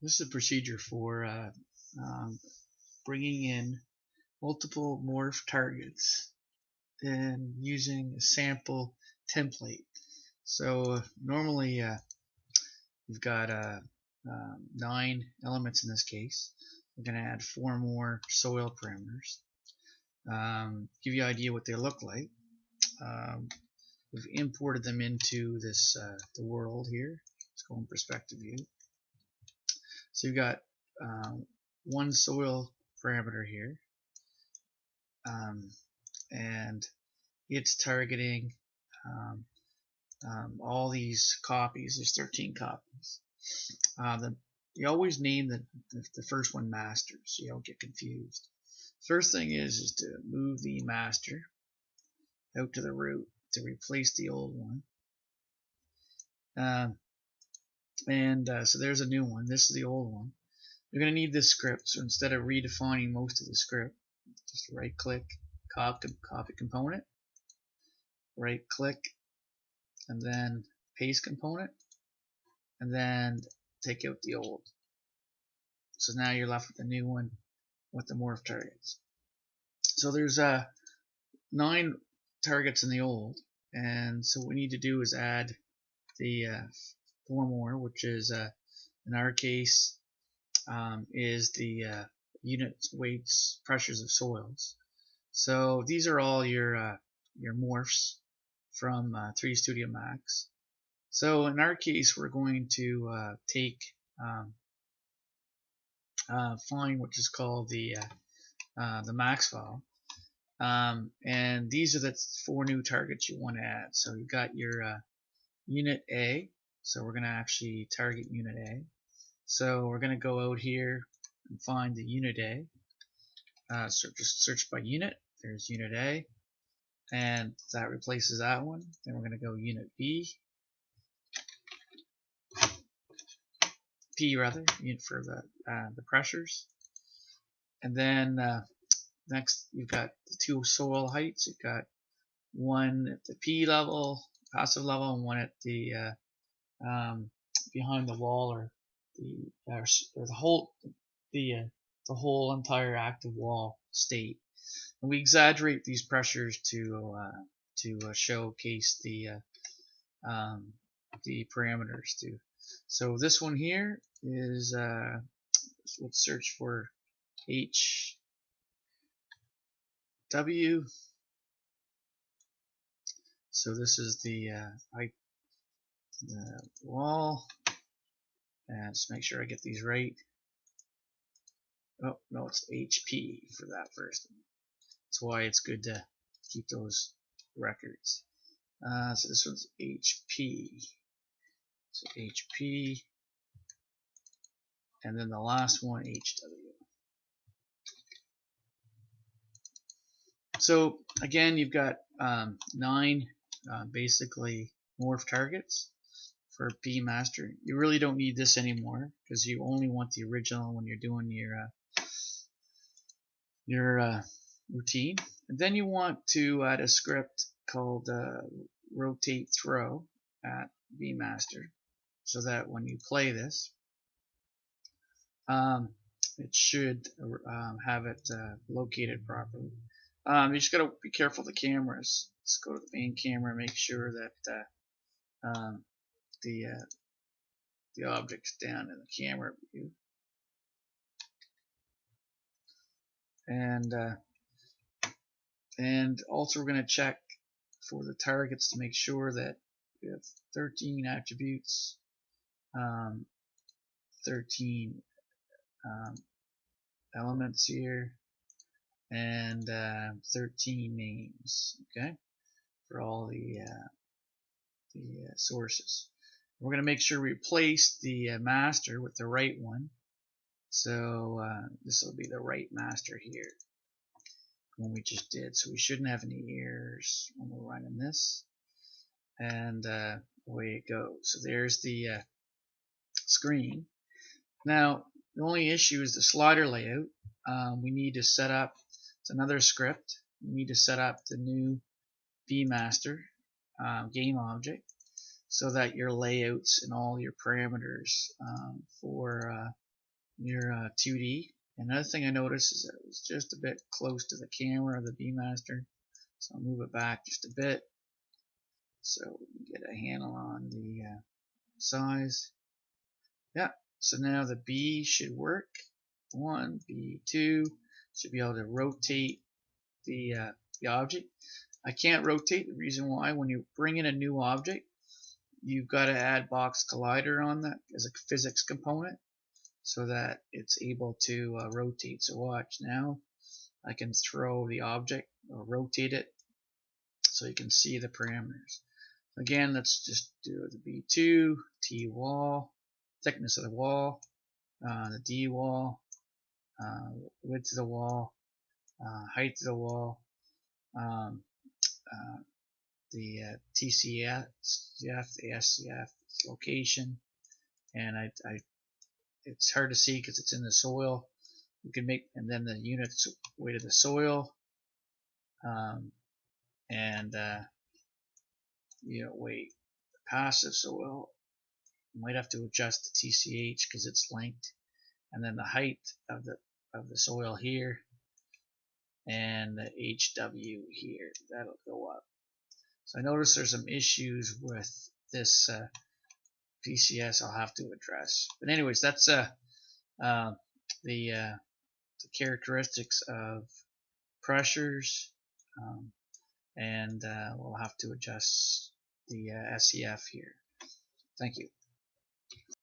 This is a procedure for um, bringing in multiple morph targets and using a sample template. So normally you've got 9 elements in this case. We're going to add 4 more soil parameters. Give you an idea what they look like. We've imported them into this the world here. Let's go in perspective view. So you've got one soil parameter here, and it's targeting all these copies. There's 13 copies. You always name the first one master, so you don't get confused. First thing is to move the master out to the root to replace the old one. So there's a new one. This is the old one. You're going to need this script, so instead of redefining most of the script, just right click, copy component, right click, and then paste component, and then take out the old. So now you're left with the new one with the morph targets. So there's 9 targets in the old, and so what we need to do is add the 4 more, which is in our case is the units, weights, pressures of soils. So these are all your morphs from 3D Studio Max. So in our case, we're going to take find which is called the max file, and these are the 4 new targets you want to add. So you've got your unit A. So we're going to actually target unit A. So we're going to go out here and find the unit A. So just search by unit. There's unit A, and that replaces that one. Then we're going to go unit B, P rather, unit for the pressures. And then next you've got the 2 soil heights. You've got one at the P level, passive level, and one at the behind the wall, or the whole entire active wall state. And we exaggerate these pressures to showcase the parameters too. So this one here is let's search for HW. So this is the wall, and just make sure I get these right. Oh no, it's HP for that first one. That's why it's good to keep those records. So this one's HP. So HP, and then the last one HW. So again, you've got 9 basically morph targets for P master. You really don't need this anymore because you only want the original when you're doing your routine. And then you want to add a script called rotate throw at V master, so that when you play this, it should have it located properly. You just gotta be careful of the cameras. Let's go to the main camera, make sure that the object's down in the camera view, and also we're gonna check for the targets to make sure that we have 13 attributes, 13 elements here, and 13 names, okay, for all the sources. We're going to make sure we replace the master with the right one. So this will be the right master here, when we just did. So we shouldn't have any errors when we're running this. And away it goes. So there's the screen. Now the only issue is the slider layout. We need to set up, it's another script, we need to set up the new VMaster game object, so that your layouts and all your parameters for your 2D. Another thing I noticed is that it was just a bit close to the camera of the Beamaster, so I'll move it back just a bit so we can get a handle on the size. Yeah, so now the B should work. One, B2 should be able to rotate the object. I can't rotate. The reason why, when you bring in a new object, you've got to add box collider on that as a physics component so that it's able to rotate. So watch now. I can throw the object or rotate it so you can see the parameters. Again, let's just do the B2, T wall, thickness of the wall, the D wall, width of the wall, height of the wall, um, the TCF, the SCF, location, and it's hard to see because it's in the soil. You can make, and then the units weight of the soil, and weight the passive soil. You might have to adjust the TCH because it's linked, and then the height of the soil here, and the HW here. That'll go up. So I notice there's some issues with this PCS I'll have to address. But anyways, that's the characteristics of pressures, and we'll have to adjust the SCF here. Thank you.